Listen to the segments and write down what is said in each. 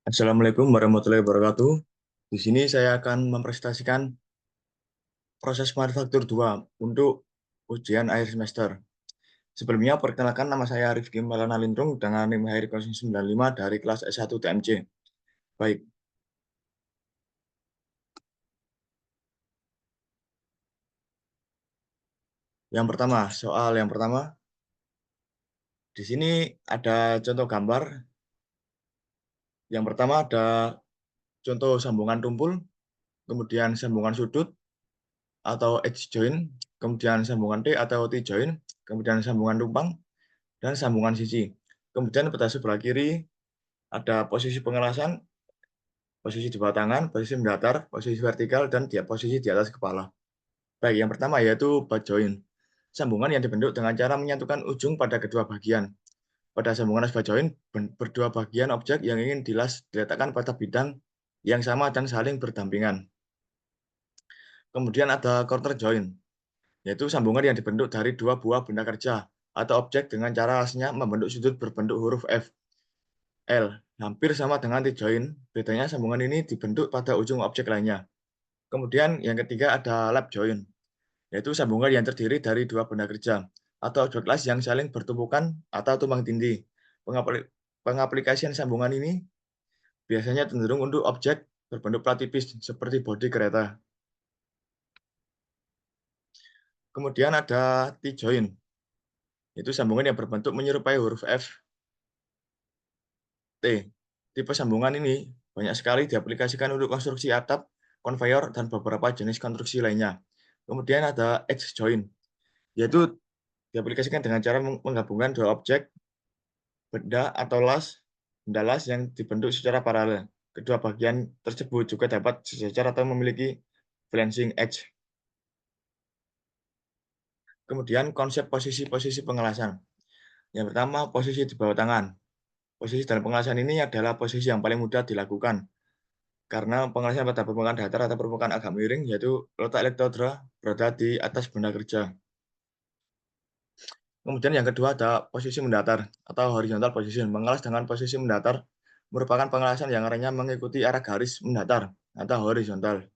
Assalamualaikum warahmatullahi wabarakatuh. Di sini saya akan mempresentasikan proses manufaktur 2 untuk ujian akhir semester. Sebelumnya, perkenalkan nama saya Rifki Maulana Lindrung dengan NIM HRI 095 dari kelas S1 TMC. Baik, soal yang pertama, di sini ada contoh gambar. Yang pertama ada contoh sambungan tumpul, kemudian sambungan sudut atau edge joint, kemudian sambungan T atau T joint, kemudian sambungan tumpang, dan sambungan sisi. Kemudian pada sebelah kiri ada posisi pengelasan, posisi di bawah tangan, posisi mendatar, posisi vertikal, dan posisi di atas kepala. Baik, yang pertama yaitu butt joint. Sambungan yang dibentuk dengan cara menyatukan ujung pada kedua bagian. Pada sambungan butt joint, berdua bagian objek yang ingin diletakkan pada bidang yang sama dan saling berdampingan. Kemudian ada quarter joint, yaitu sambungan yang dibentuk dari dua buah benda kerja atau objek dengan cara lasnya membentuk sudut berbentuk huruf F. L, hampir sama dengan T-joint, bedanya sambungan ini dibentuk pada ujung objek lainnya. Kemudian yang ketiga ada lap joint, yaitu sambungan yang terdiri dari dua benda kerja atau objek las yang saling bertumpukan atau tumpang tindih. Pengaplikasian sambungan ini biasanya cenderung untuk objek berbentuk plat tipis seperti bodi kereta. Kemudian ada T-joint, yaitu sambungan yang berbentuk menyerupai huruf F, T. Tipe sambungan ini banyak sekali diaplikasikan untuk konstruksi atap, konveyor, dan beberapa jenis konstruksi lainnya. Kemudian ada edge joint, yaitu diaplikasikan dengan cara menggabungkan dua objek, benda las yang dibentuk secara paralel. Kedua bagian tersebut juga dapat sejajar atau memiliki flanching edge. Kemudian konsep posisi-posisi pengelasan. Yang pertama, posisi di bawah tangan. Posisi dalam pengelasan ini adalah posisi yang paling mudah dilakukan, karena pengelasan pada permukaan datar atau permukaan agak miring, yaitu letak elektroda berada di atas benda kerja. Kemudian yang kedua ada posisi mendatar atau horizontal position. Mengelas dengan posisi mendatar merupakan pengelasan yang arahnya mengikuti arah garis mendatar atau horizontal.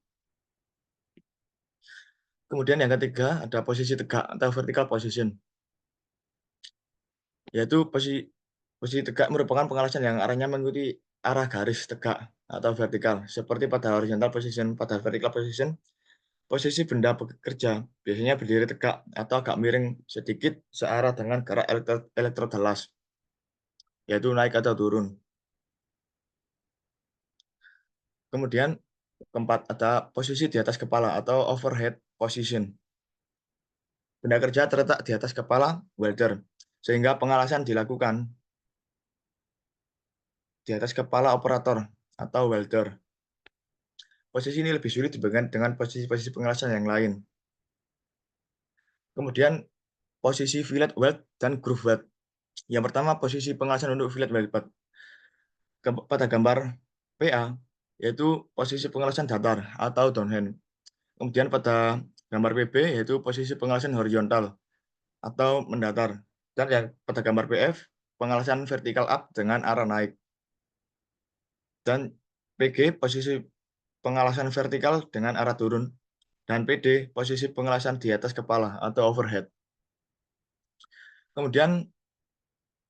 Kemudian yang ketiga ada posisi tegak atau vertical position, yaitu posisi tegak merupakan pengelasan yang arahnya mengikuti arah garis tegak atau vertikal. Seperti pada horizontal position, pada vertical position, posisi benda bekerja biasanya berdiri tegak atau agak miring sedikit searah dengan gerak elektroda las, yaitu naik atau turun. Kemudian keempat ada posisi di atas kepala atau overhead position. Benda kerja terletak di atas kepala welder, sehingga pengalasan dilakukan di atas kepala operator atau welder. Posisi ini lebih sulit dibandingkan dengan posisi-posisi pengalasan yang lain. Kemudian posisi fillet weld dan groove weld. Yang pertama posisi pengalasan untuk fillet weld. Pada gambar PA, yaitu posisi pengelasan datar atau downhand. Kemudian pada gambar PB, yaitu posisi pengelasan horizontal atau mendatar. Dan yang pada gambar PF, pengelasan vertikal up dengan arah naik. Dan PG, posisi pengelasan vertikal dengan arah turun. Dan PD, posisi pengelasan di atas kepala atau overhead. Kemudian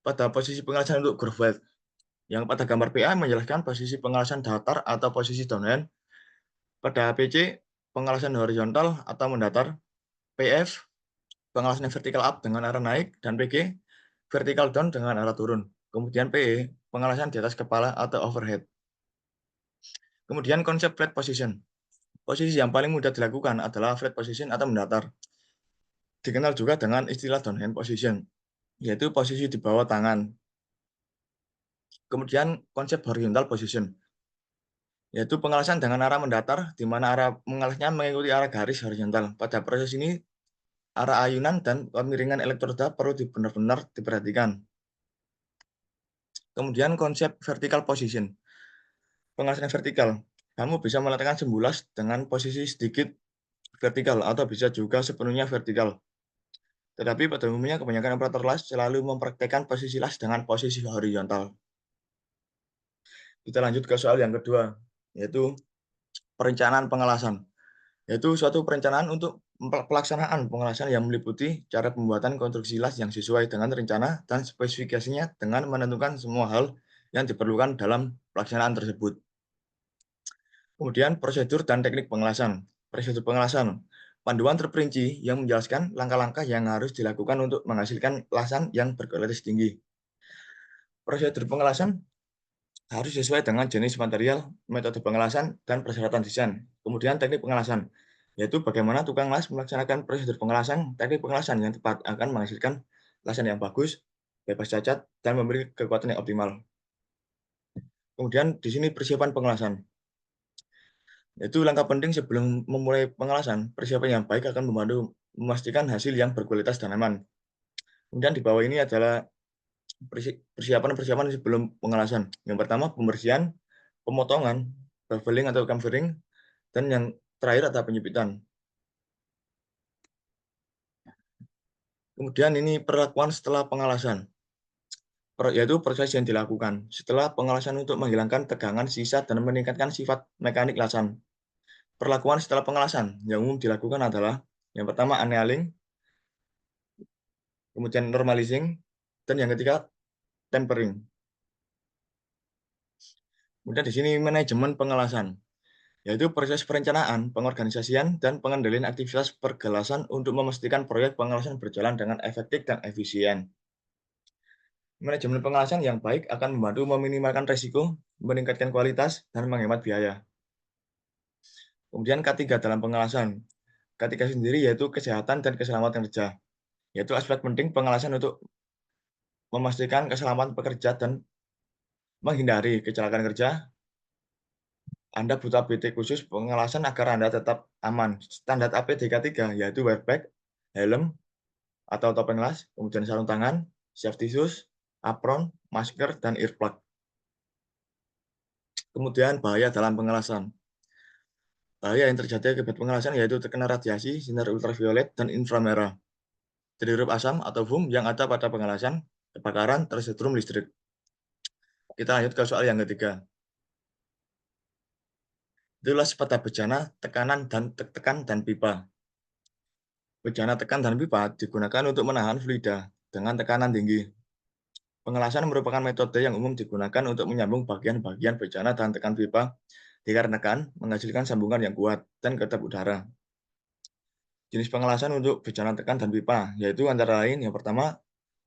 pada posisi pengelasan untuk groove weld, yang pada gambar PA menjelaskan posisi pengelasan datar atau posisi downhand. Pada PC, pengelasan horizontal atau mendatar. PF, pengelasan vertikal up dengan arah naik. Dan PG, vertikal down dengan arah turun. Kemudian PE, pengelasan di atas kepala atau overhead. Kemudian konsep flat position. Posisi yang paling mudah dilakukan adalah flat position atau mendatar. Dikenal juga dengan istilah downhand position, yaitu posisi di bawah tangan. Kemudian konsep horizontal position, yaitu pengelasan dengan arah mendatar, di mana arah mengelasnya mengikuti arah garis horizontal. Pada proses ini, arah ayunan dan kemiringan elektroda perlu benar-benar diperhatikan. Kemudian konsep vertical position. Pengelasan vertikal, kamu bisa meletakkan sembulas dengan posisi sedikit vertikal atau bisa juga sepenuhnya vertikal. Tetapi pada umumnya kebanyakan operator las selalu mempraktekkan posisi las dengan posisi horizontal. Kita lanjut ke soal yang kedua, yaitu perencanaan pengelasan. Yaitu suatu perencanaan untuk pelaksanaan pengelasan yang meliputi cara pembuatan konstruksi las yang sesuai dengan rencana dan spesifikasinya dengan menentukan semua hal yang diperlukan dalam pelaksanaan tersebut. Kemudian prosedur dan teknik pengelasan. Prosedur pengelasan, panduan terperinci yang menjelaskan langkah-langkah yang harus dilakukan untuk menghasilkan lasan yang berkualitas tinggi. Prosedur pengelasan harus sesuai dengan jenis material, metode pengelasan, dan persyaratan desain. Kemudian teknik pengelasan, yaitu bagaimana tukang las melaksanakan prosedur pengelasan. Teknik pengelasan yang tepat akan menghasilkan lasan yang bagus, bebas cacat, dan memberi kekuatan yang optimal. Kemudian di sini persiapan pengelasan. Yaitu langkah penting sebelum memulai pengelasan, persiapan yang baik akan membantu memastikan hasil yang berkualitas dan aman. Kemudian di bawah ini adalah persiapan-persiapan sebelum pengelasan. Yang pertama, pembersihan, pemotongan, beveling atau camfering, dan yang terakhir adalah penyepitan. Kemudian ini perlakuan setelah pengelasan, yaitu proses yang dilakukan setelah pengelasan untuk menghilangkan tegangan sisa dan meningkatkan sifat mekanik lasan. Perlakuan setelah pengelasan yang umum dilakukan adalah yang pertama annealing, kemudian normalizing, dan yang ketiga tempering. Kemudian di sini manajemen pengelasan, yaitu proses perencanaan, pengorganisasian, dan pengendalian aktivitas pergelasan untuk memastikan proyek pengelasan berjalan dengan efektif dan efisien. Manajemen pengelasan yang baik akan membantu meminimalkan risiko, meningkatkan kualitas, dan menghemat biaya. Kemudian K3 dalam pengelasan. K3 sendiri yaitu kesehatan dan keselamatan kerja, yaitu aspek penting pengelasan untuk memastikan keselamatan pekerja dan menghindari kecelakaan kerja. Anda butuh APD khusus pengelasan agar Anda tetap aman. Standar APD K3 yaitu wearback, helm atau topeng las, kemudian sarung tangan, safety shoes, apron, masker, dan earplug. Kemudian bahaya dalam pengelasan. Bahaya yang terjadi akibat pengelasan yaitu terkena radiasi, sinar ultraviolet, dan inframerah, terhirup asam atau fum yang ada pada pengelasan, kebakaran, tersetrum listrik. Kita lanjut ke soal yang ketiga. Itulah pada bejana, tekan dan pipa. Bejana tekan dan pipa digunakan untuk menahan fluida dengan tekanan tinggi. Pengelasan merupakan metode yang umum digunakan untuk menyambung bagian-bagian bejana dan tekan pipa dikarenakan menghasilkan sambungan yang kuat dan kedap udara. Jenis pengelasan untuk bejana tekan dan pipa yaitu antara lain yang pertama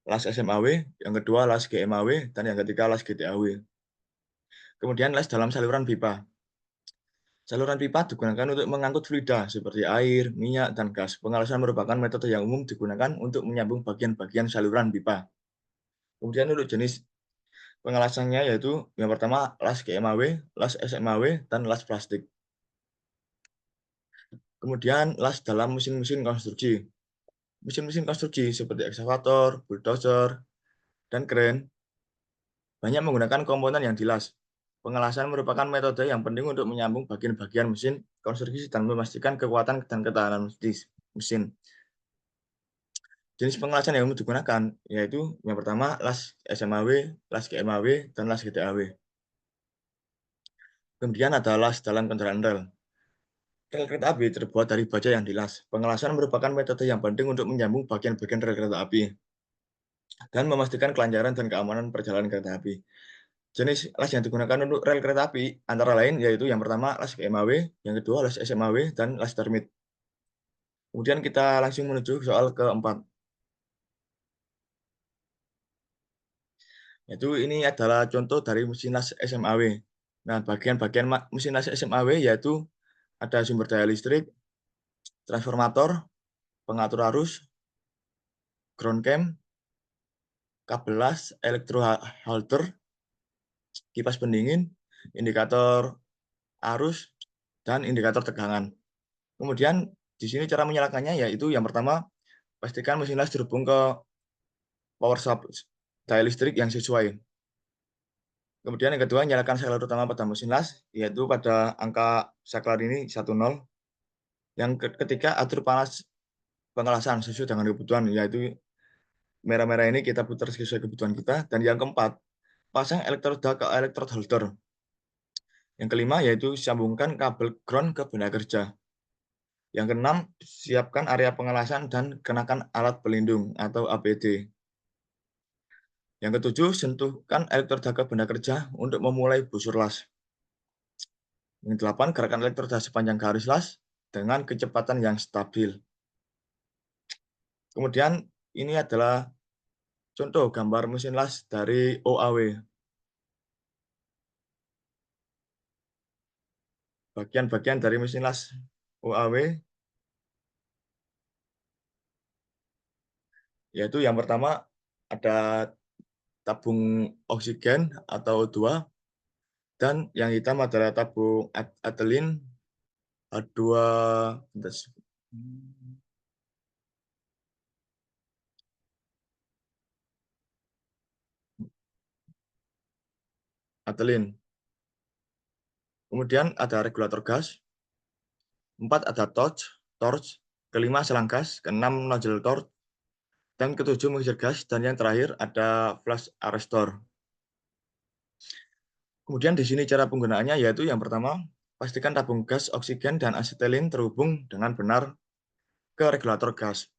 las SMAW, yang kedua las GMAW, dan yang ketiga las GTAW. Kemudian las dalam saluran pipa. Saluran pipa digunakan untuk mengangkut fluida seperti air, minyak, dan gas. Pengelasan merupakan metode yang umum digunakan untuk menyambung bagian-bagian saluran pipa. Kemudian untuk jenis pengelasannya yaitu yang pertama las GMAW, las SMAW, dan las plastik. Kemudian las dalam mesin-mesin konstruksi. Mesin-mesin konstruksi seperti ekskavator, bulldozer, dan kren banyak menggunakan komponen yang dilas. Pengelasan merupakan metode yang penting untuk menyambung bagian-bagian mesin konstruksi dan memastikan kekuatan dan ketahanan mesin. Jenis pengelasan yang umum digunakan yaitu yang pertama las SMAW, las GMAW, dan las GTAW. Kemudian ada las dalam kendaraan rel. Rel kereta api terbuat dari baja yang dilas. Pengelasan merupakan metode yang penting untuk menyambung bagian-bagian rel kereta api dan memastikan kelancaran dan keamanan perjalanan kereta api. Jenis las yang digunakan untuk rel kereta api antara lain yaitu yang pertama las GMAW, yang kedua las SMAW, dan las termit. Kemudian kita langsung menuju soal keempat. Yaitu ini adalah contoh dari mesin las SMAW. Nah, bagian-bagian mesin las SMAW yaitu ada sumber daya listrik, transformator, pengatur arus, ground cam, kabel las, elektrohalter, kipas pendingin, indikator arus, dan indikator tegangan. Kemudian di sini cara menyalakannya yaitu yang pertama, pastikan mesin las terhubung ke power supply daya listrik yang sesuai. Kemudian yang kedua, nyalakan saklar utama pada mesin las, yaitu pada angka saklar ini 10. Yang ketiga, atur panas pengelasan sesuai dengan kebutuhan, yaitu merah-merah ini kita putar sesuai kebutuhan kita. Dan yang keempat, pasang elektroda ke elektrode holder. Yang kelima yaitu sambungkan kabel ground ke benda kerja. Yang keenam, siapkan area pengelasan dan kenakan alat pelindung atau APD. Yang ketujuh, sentuhkan elektroda ke benda kerja untuk memulai busur las. Yang delapan, gerakan elektroda sepanjang garis las dengan kecepatan yang stabil. Kemudian ini adalah contoh gambar mesin las dari OAW. Bagian-bagian dari mesin las OAW yaitu yang pertama ada tabung oksigen atau O2 dan yang hitam adalah tabung atelin H2 atelin. Kemudian ada regulator gas, 4 ada torch, kelima selang gas, keenam nozzle torch, dan ketujuh mixer gas, dan yang terakhir ada flash arrestor. Kemudian di sini cara penggunaannya yaitu yang pertama, pastikan tabung gas, oksigen, dan asetilin terhubung dengan benar ke regulator gas.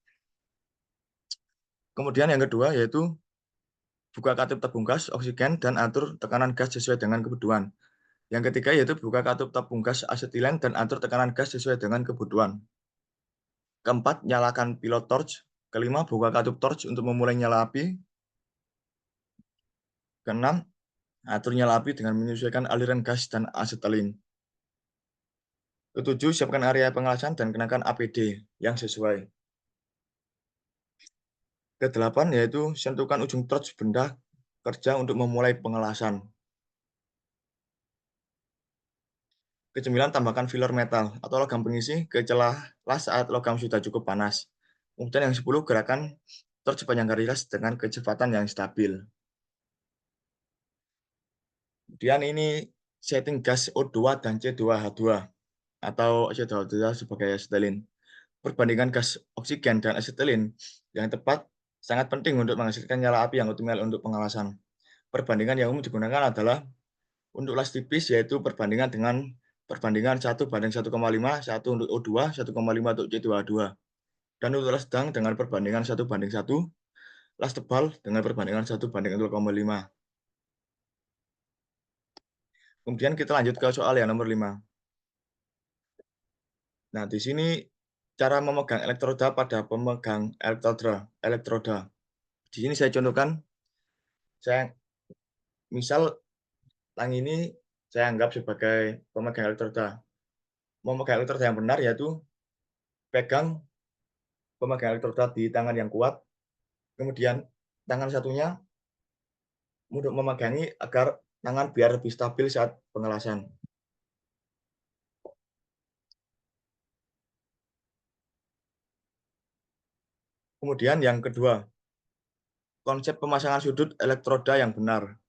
Kemudian yang kedua yaitu buka katup tabung gas, oksigen, dan atur tekanan gas sesuai dengan kebutuhan. Yang ketiga yaitu buka katup tabung gas asetilen dan atur tekanan gas sesuai dengan kebutuhan. Keempat, nyalakan pilot torch. Kelima, buka katup torch untuk memulai nyala api. Keenam, atur nyala api dengan menyesuaikan aliran gas dan asetilin. Ketujuh, siapkan area pengelasan dan kenakan APD yang sesuai. Kedelapan yaitu sentuhkan ujung torch benda kerja untuk memulai pengelasan. Kesembilan, tambahkan filler metal atau logam pengisi ke celah las saat logam sudah cukup panas. Kemudian yang 10, gerakan torch sepanjang garis las dengan kecepatan yang stabil. Kemudian ini setting gas O2 dan C2H2 atau C2H2 sebagai asetilin. Perbandingan gas oksigen dan asetilin yang tepat sangat penting untuk menghasilkan nyala api yang optimal untuk pengelasan. Perbandingan yang umum digunakan adalah untuk las tipis yaitu perbandingan 1:1,5, 1 untuk O2, 1,5 untuk C2H2. Dan untuk las sedang dengan perbandingan 1:1, las tebal dengan perbandingan 1:0,5. Kemudian kita lanjut ke soal yang nomor 5. Nah, di sini cara memegang elektroda pada pemegang elektroda. Di sini saya contohkan, saya misal tang ini saya anggap sebagai pemegang elektroda. Memegang elektroda yang benar yaitu pegang pemegang elektroda di tangan yang kuat, kemudian tangan satunya untuk memegangi agar tangan biar lebih stabil saat pengelasan. Kemudian yang kedua, konsep pemasangan sudut elektroda yang benar.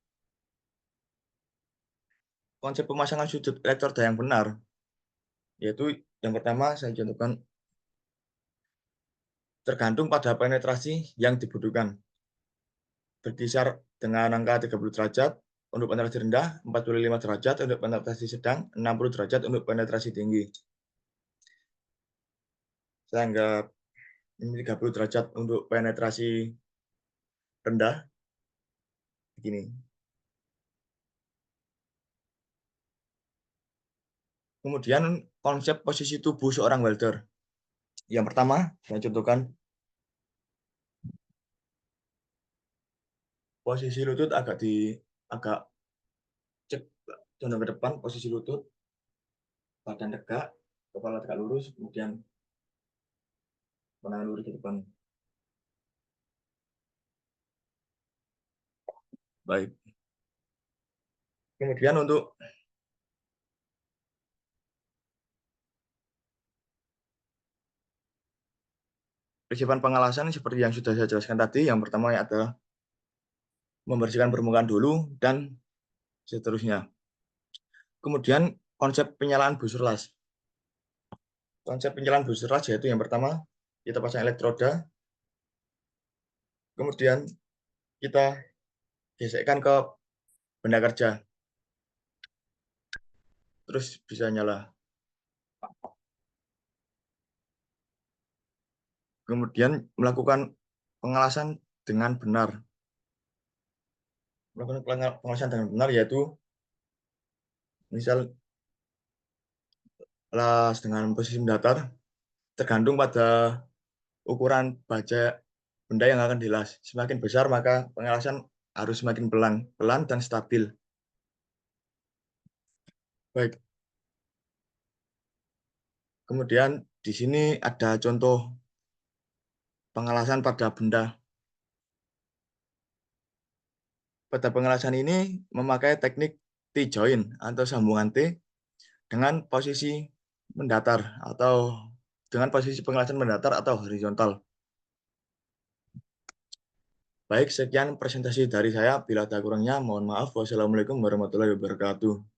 Konsep pemasangan sudut elektroda yang benar yaitu yang pertama saya contohkan tergantung pada penetrasi yang dibutuhkan. Berkisar dengan angka 30 derajat untuk penetrasi rendah, 45 derajat untuk penetrasi sedang, 60 derajat untuk penetrasi tinggi. Saya anggap ini 30 derajat untuk penetrasi rendah. Begini. Kemudian konsep posisi tubuh seorang welder. Yang pertama, saya contohkan posisi lutut agak cek condong ke depan, posisi lutut, badan tegak, kepala tegak lurus, kemudian pandangan lurus ke depan. Baik. Kemudian untuk persiapan pengelasan seperti yang sudah saya jelaskan tadi, yang pertama adalah membersihkan permukaan dulu dan seterusnya. Kemudian konsep penyalaan busur las. Konsep penyalaan busur las yaitu yang pertama kita pasang elektroda, kemudian kita gesekkan ke benda kerja. terus bisa nyala. Kemudian melakukan pengelasan dengan benar. Melakukan pengelasan dengan benar yaitu misal las dengan posisi mendatar tergantung pada ukuran baja benda yang akan dilas. Semakin besar maka pengelasan harus semakin pelan dan stabil. Baik, kemudian di sini ada contoh pengelasan pada benda. Pada pengelasan ini memakai teknik T-join atau sambungan T dengan posisi mendatar atau dengan posisi pengelasan mendatar atau horizontal. Baik, sekian presentasi dari saya. Bila ada kurangnya, mohon maaf. Wassalamualaikum warahmatullahi wabarakatuh.